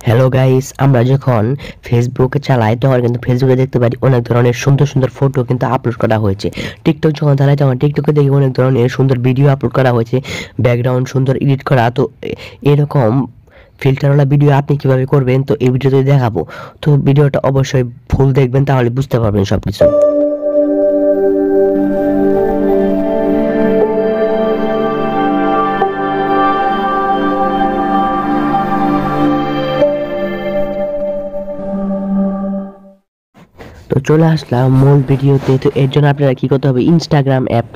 Hello guys, আমরা যখন ফেসবুকে চালাই তখন কিন্তু ফেসবুকে দেখতে পারি অনেক ধরনের সুন্দর সুন্দর ফটো কিন্তু আপলোড করা হয়েছে। টিকটক যখন চালাই তখন টিকটকে দেখি অনেক ধরনের সুন্দর ভিডিও আপলোড করা হয়েছে, ব্যাকগ্রাউন্ড সুন্দর এডিট করা। তো এরকম ফিল্টারওয়ালা ভিডিও আপনি কিভাবে করবেন তো এই ভিডিওতে দেখাবো। তো ভিডিওটা অবশ্যই ফুল দেখবেন, তাহলে বুঝতে পারবেন সবকিছু। তো চলে আসলাম মূল ভিডিওতে। তো এর জন্য আপনারা কি করতে হবে, ইনস্টাগ্রাম অ্যাপ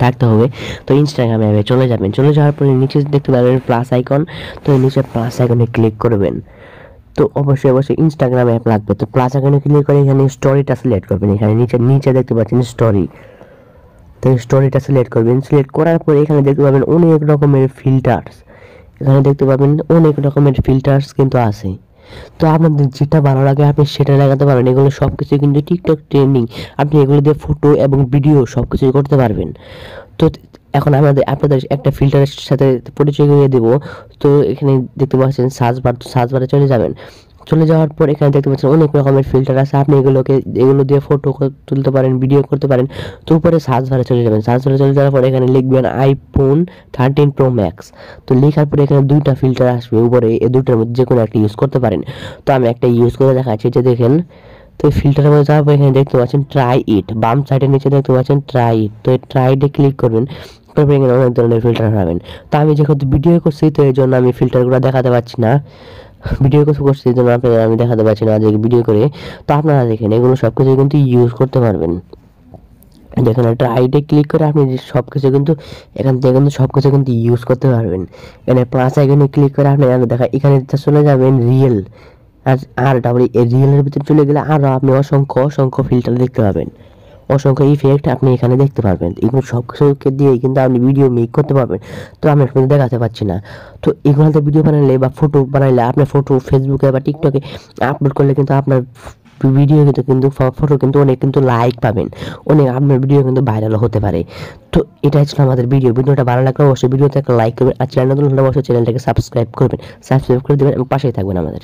থাকতে হবে। তো ইনস্টাগ্রাম অ্যাপে চলে যাবেন, চলে যাওয়ার পরে নিচে দেখতে পাবেন প্লাস আইকন। তো নিচে প্লাস আইকনে ক্লিক করবেন। তো অবশ্যই ইনস্টাগ্রাম অ্যাপ লাগবে। তো প্লাস আইকনে ক্লিক করে এখানে স্টোরিটা সিলেক্ট করবেন। এখানে নিচে দেখতে পাচ্ছেন স্টোরি। তো স্টোরিটা সিলেক্ট করবেন। সিলেক্ট করার পরে এখানে দেখতে পাবেন অনেক রকমের ফিল্টার্স। এখানে দেখতে পাবেন অনেক রকমের ফিল্টার্স কিন্তু আছে। তো আপনাদের যেটা ভালো লাগে আপনি সেটা লাগাতে পারবেন। এগুলো সবকিছু কিন্তু টিকটক ট্রেন্ডিং। আপনি এগুলো দিয়ে ফটো এবং ভিডিও সবকিছুই করতে পারবেন। তো এখন আপনাদের একটা ফিল্টারের সাথে পরিচয় করিয়ে দেব। তো এখানে দেখতে পাচ্ছেন সার্চ বারে চলে যাবেন। চলে যাওয়ার পর এখানে দেখতে পাচ্ছেন অনেক রকমের ফিল্টার আছে। আপনি এগুলো দিয়ে ফটো তুলতে পারেন, ভিডিও করতে পারেন। তো উপরে সার্চ বারে চলে যাবেন। সার্চ বারে চলে যাওয়ার পর এখানে লিখবেন আইফোন 13 প্রো ম্যাক্স। তো লেখার পরে এখানে দুইটা ফিল্টার আসবে উপরে, এই দুটোর মধ্যে যে কোনো একটা ইউজ করতে পারেন। তো আমি একটা ইউজ করে দেখাচ্ছি, যে দেখেন। তো এই ফিল্টারের মধ্যে যাওয়ার পর এখানে দেখতে পাচ্ছেন ট্রাই ইট, বাম সাইডের নিচে দেখতে পাচ্ছেন ট্রাই ইট। তো এই ট্রাই ইটে ক্লিক করবেন। তারপরে এখানে অনেক ধরনের ফিল্টার পাবেন। তো আমি যেহেতু ভিডিও করছি তো এই জন্য আমি ফিল্টারগুলো দেখাতে পারছি না। ভিডিও করছি এই জন্য আপনাদের আমি দেখাতে পারছি না যে ভিডিও করে। তো আপনারা দেখেন এগুলো সবকিছু কিন্তু ইউজ করতে পারবেন। দেখুন একটা আইডে ক্লিক করে আপনি সবকিছু কিন্তু এখান থেকে কিন্তু সবকিছু কিন্তু ইউজ করতে পারবেন। এখানে প্লাস আইকনে ক্লিক করে আপনি দেখা এখানে চলে যাবেন রিয়েল। আর তারপরে এই রিয়েলের ভিতরে চলে গেলে আরও আপনি অসংখ্য ফিল্টার দেখতে পাবেন, অসংখ্য ইফেক্ট আপনি এখানে দেখতে পারবেন। এগুলো সব কিছুকে দিয়ে কিন্তু আপনি ভিডিও মেক করতে পারবেন। তো আমি আপনাদের দেখাতে পারছি না। তো এগুলোতে ভিডিও বানালে বা ফটো বানাইলে আপনার ফটো ফেসবুকে বা টিকটকে আপলোড করলে কিন্তু আপনার ভিডিও কিন্তু ফটো কিন্তু অনেক কিন্তু লাইক পাবেন, অনেক আপনার ভিডিও কিন্তু ভাইরাল হতে পারে। তো এটাই ছিল আমাদের ভিডিওটা ভালো লাগলে অবশ্যই ভিডিওতে একটা লাইক করবেন, আর চ্যানেল নতুন হলে অবশ্যই চ্যানেলটাকে সাবস্ক্রাইব করে দেবেন এবং পাশেই থাকবেন আমাদের।